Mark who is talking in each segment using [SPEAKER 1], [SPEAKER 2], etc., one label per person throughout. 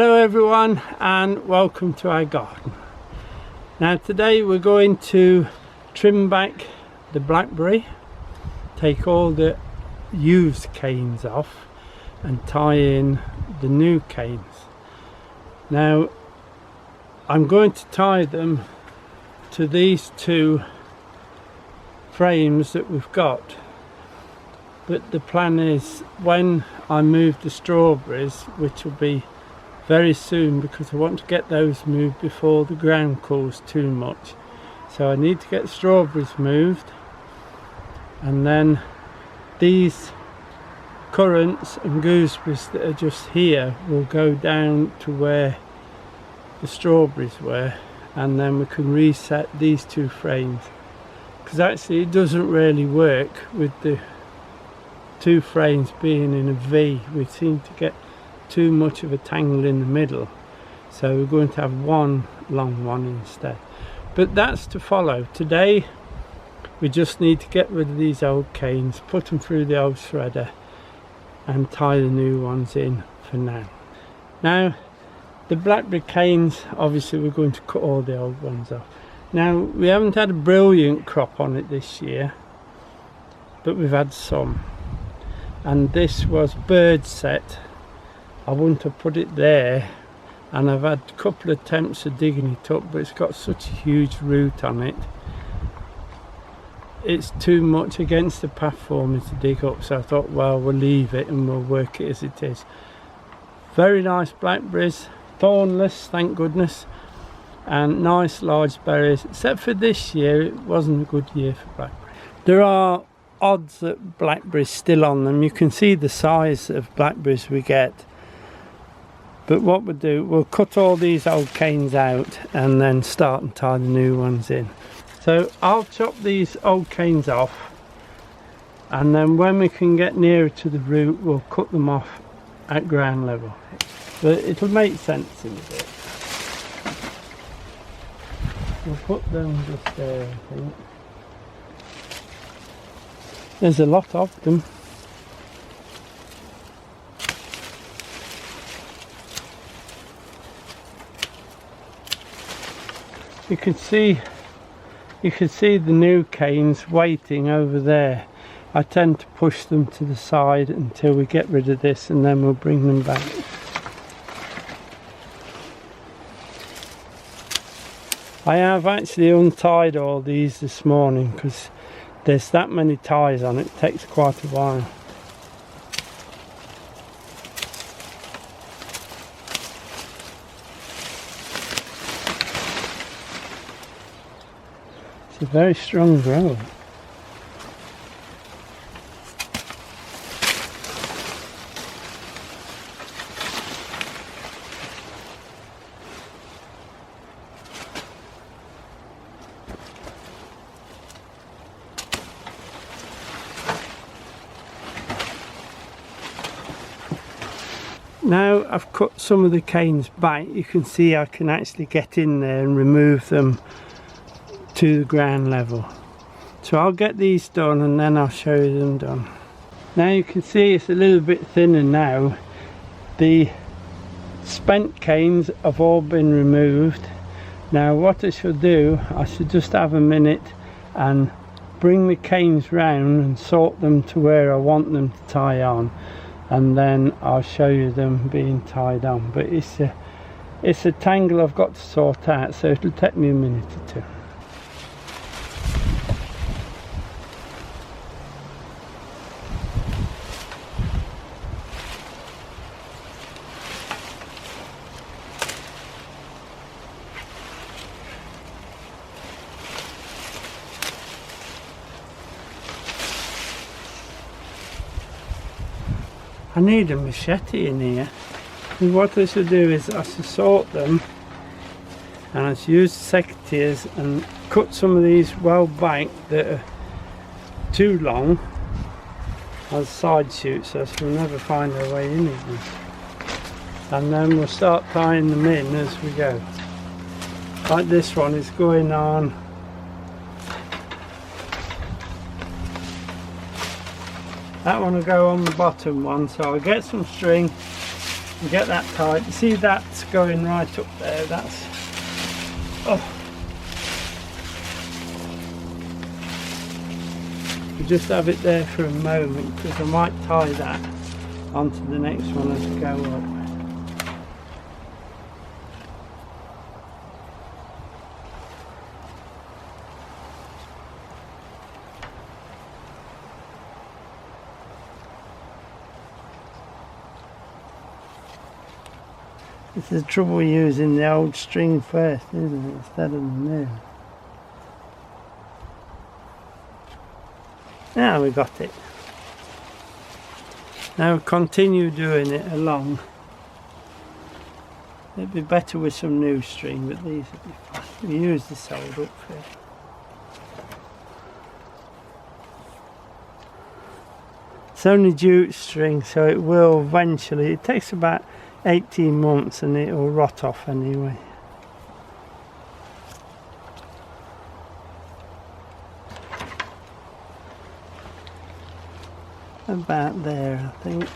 [SPEAKER 1] Hello everyone and welcome to our garden. Now today we're going to trim back the blackberry, take all the used canes off and tie in the new canes. Now I'm going to tie them to these two frames that we've got, but the plan is when I move the strawberries, which will be very soon because I want to get those moved before the ground cools too much. So I need to get strawberries moved, and then these currants and gooseberries that are just here will go down to where the strawberries were, and then we can reset these two frames, because actually it doesn't really work with the two frames being in a V. We seem to get too much of a tangle in the middle, so we're going to have one long one instead. But that's to follow. Today we just need to get rid of these old canes, put them through the old shredder and tie the new ones in for now. Now the blackberry canes, obviously we're going to cut all the old ones off. Now we haven't had a brilliant crop on it this year, but we've had some, and this was bird set. I wouldn't have put it there, and I've had a couple of attempts of digging it up, but it's got such a huge root on it, it's too much against the path for me to dig up. So I thought, well, we'll leave it and we'll work it as it is. Very nice blackberries, thornless, thank goodness, and nice large berries, except for this year it wasn't a good year for blackberry. There are odds that blackberries still on them. You can see the size of blackberries we get. But what we'll do, we'll cut all these old canes out and then start and tie the new ones in. So I'll chop these old canes off, and then when we can get nearer to the root we'll cut them off at ground level. But it'll make sense in a bit. We'll put them just there, I think. There's a lot of them. You can see the new canes waiting over there. I tend to push them to the side until we get rid of this, and then we'll bring them back. I have actually untied all these this morning because there's that many ties on it. It takes quite a while. It's a very strong grower. Now I've cut some of the canes back, you can see I can actually get in there and remove them to the ground level. So I'll get these done and then I'll show you them done. Now you can see it's a little bit thinner now. The spent canes have all been removed. Now what I should do, I should just have a minute and bring the canes round and sort them to where I want them to tie on, and then I'll show you them being tied on. But it's a tangle I've got to sort out, so it'll take me a minute or two. I need a machete in here. And what I should do is I should sort them, and I should use the secateurs and cut some of these well back that are too long as side shoots, so we'll never find our way in again. And then we'll start tying them in as we go. Like this one is going on That one will go on the bottom one, so I'll get some string and get that tight. You see that's going right up there, that's, oh. You just have it there for a moment because I might tie that onto the next one as I go up. It's the trouble using the old string first, isn't it, instead of the new. Now we got it. Now continue doing it along. It'd be better with some new string, but these would be fine. We use this old up here. It's only jute string, so it will eventually, it takes about 18 months and it will rot off anyway. About there, I think.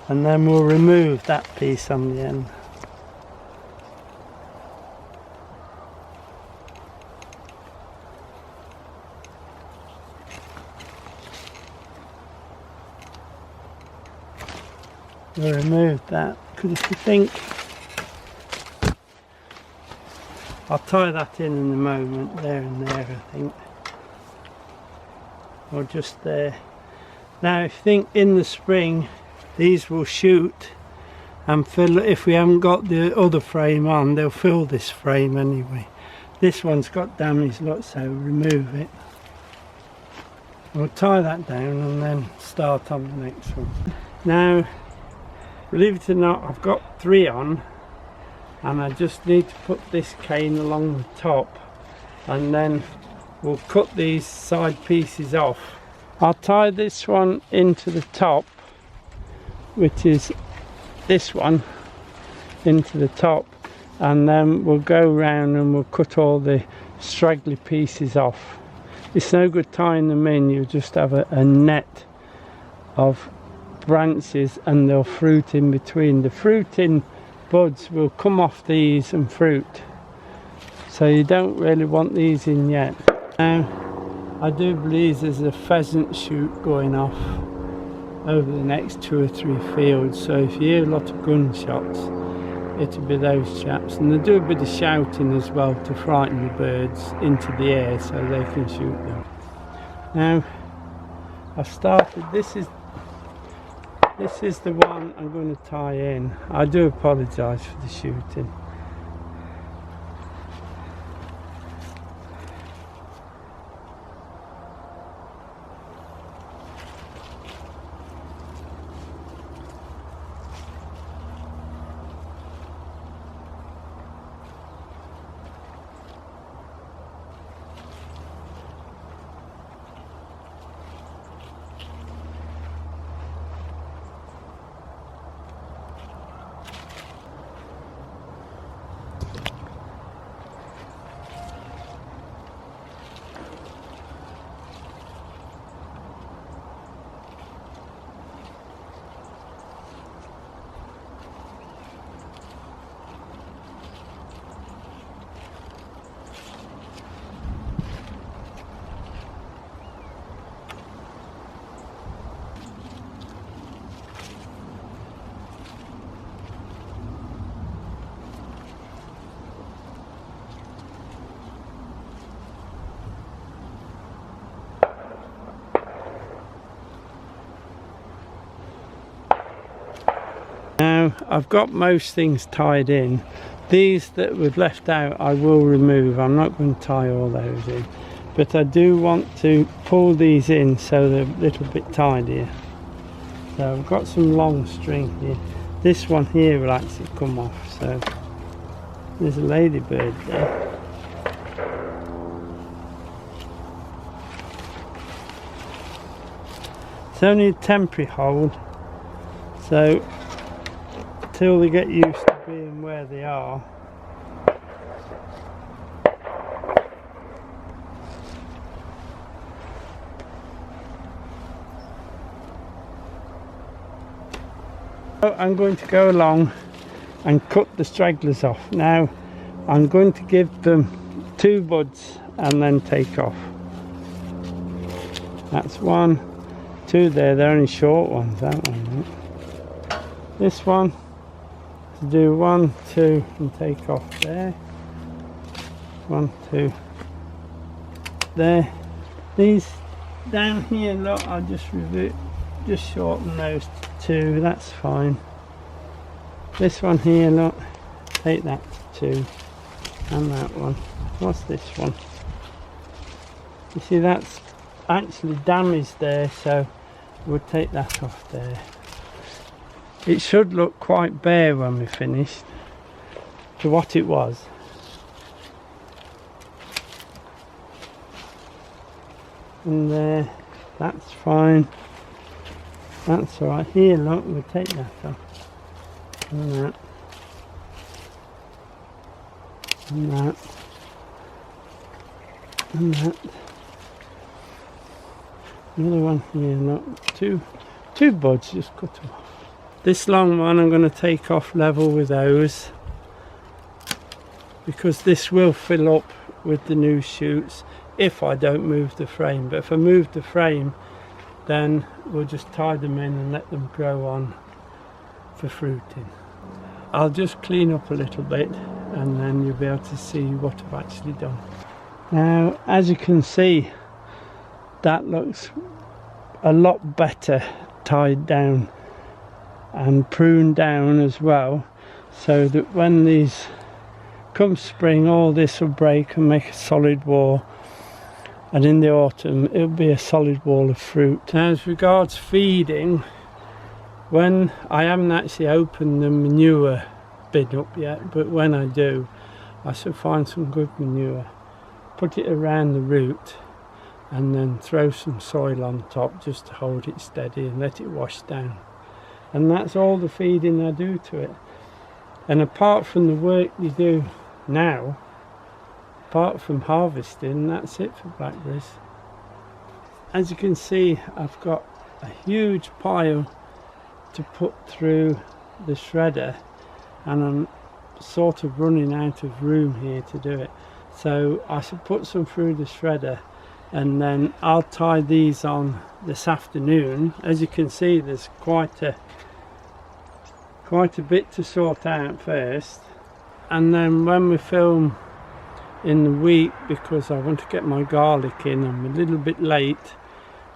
[SPEAKER 1] And then we'll remove that piece on the end. We'll remove that, because if you think, I'll tie that in a moment, there and there I think. Or just there. Now if you think in the spring these will shoot and fill, if we haven't got the other frame on, they'll fill this frame anyway. This one's got damage, look, so remove it. We'll tie that down and then start on the next one. Now believe it or not, I've got 3 on and I just need to put this cane along the top and then we'll cut these side pieces off. I'll tie this one into the top, which is this one, into the top, and then we'll go round and we'll cut all the straggly pieces off. It's no good tying them in, you just have a net of branches and they'll fruit in between. The fruiting buds will come off these and fruit, so you don't really want these in yet. Now I do believe there's a pheasant shoot going off over the next 2 or 3 fields, so if you hear a lot of gunshots it'll be those chaps, and they do a bit of shouting as well to frighten the birds into the air so they can shoot them. Now I've started, this is the one I'm going to tie in. I do apologise for the shooting. Now I've got most things tied in. These that we've left out I will remove. I'm not going to tie all those in, but I do want to pull these in so they're a little bit tidier. So I've got some long string here. This one here will actually come off, so there's a ladybird there. It's only a temporary hold, so until they get used to being where they are. I'm going to go along and cut the stragglers off. Now I'm going to give them 2 buds and then take off. That's 1, 2 there, they're only short ones, that one. This one, to do 1, 2 and take off there. 1, 2, there. These down here, look, I'll just shorten those to 2, that's fine. This one here, look, take that to 2, and that one. What's this one? You see, that's actually damaged there, so we'll take that off there. It should look quite bare when we're finished to what it was. And there, that's fine. That's alright. Here, look, we'll take that off. And that. And that. And that. Another one here, look. Two buds, just cut them off. This long one I'm going to take off level with those, because this will fill up with the new shoots if I don't move the frame. But if I move the frame, then we'll just tie them in and let them grow on for fruiting. I'll just clean up a little bit and then you'll be able to see what I've actually done. Now, as you can see, that looks a lot better tied down and pruned down as well, so that when these come spring, all this will break and make a solid wall, and in the autumn it'll be a solid wall of fruit. Now, as regards feeding, when I haven't actually opened the manure bin up yet, but when I do, I shall find some good manure, put it around the root, and then throw some soil on top just to hold it steady and let it wash down. And that's all the feeding I do to it. And apart from the work you do now, apart from harvesting, that's it for blackberries. As you can see, I've got a huge pile to put through the shredder, and I'm sort of running out of room here to do it. So I should put some through the shredder, and then I'll tie these on this afternoon. As you can see, there's quite a bit to sort out first, and then when we film in the week, because I want to get my garlic in, I'm a little bit late,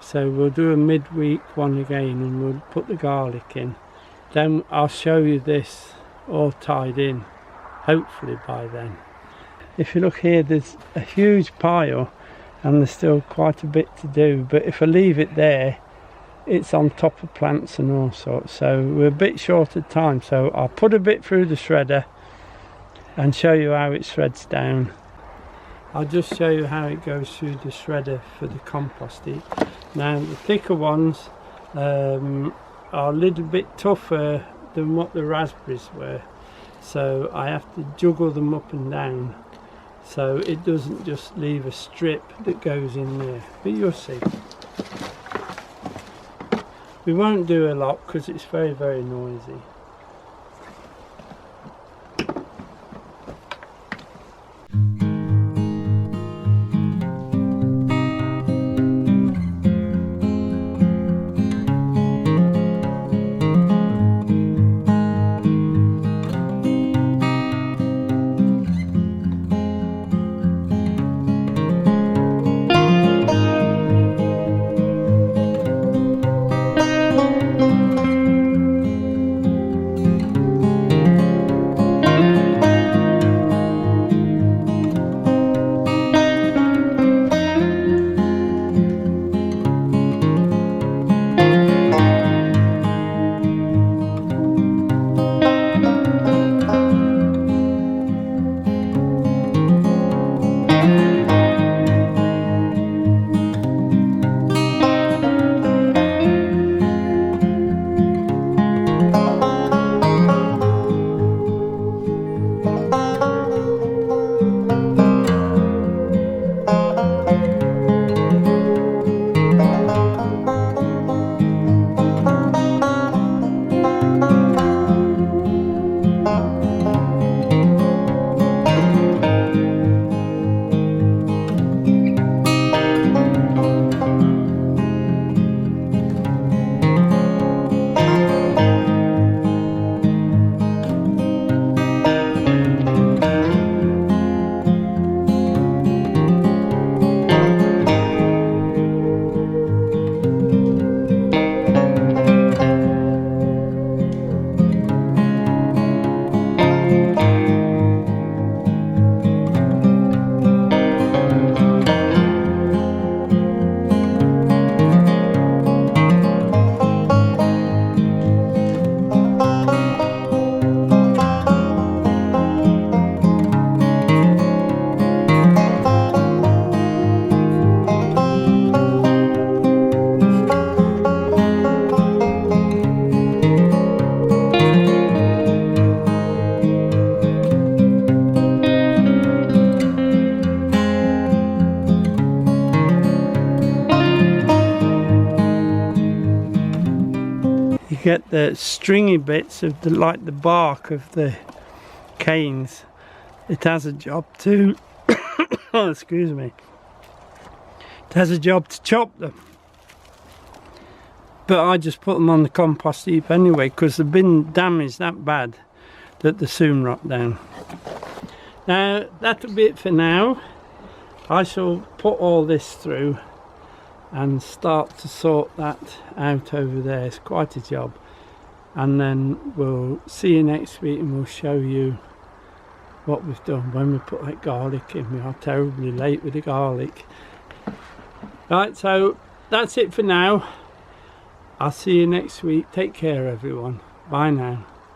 [SPEAKER 1] so we'll do a midweek one again and we'll put the garlic in. Then I'll show you this all tied in, hopefully by then. If you look here, there's a huge pile and there's still quite a bit to do, but if I leave it there, it's on top of plants and all sorts, so we're a bit short of time. So I'll put a bit through the shredder and show you how it shreds down. I'll just show you how it goes through the shredder for the compost heap. Now, the thicker ones are a little bit tougher than what the raspberries were, so I have to juggle them up and down so it doesn't just leave a strip that goes in there, but you'll see. We won't do a lot because it's very, very noisy. get the stringy bits of the, like the bark of the canes. It has a job to oh, excuse me, it has a job to chop them, but I just put them on the compost heap anyway, because they've been damaged that bad that they soon rot down. Now that'll be it for now. I shall put all this through and start to sort that out over there. It's quite a job, and then we'll see you next week and we'll show you what we've done when we put that garlic in. We are terribly late with the garlic. Right, so that's it for now. I'll see you next week. Take care everyone. Bye now.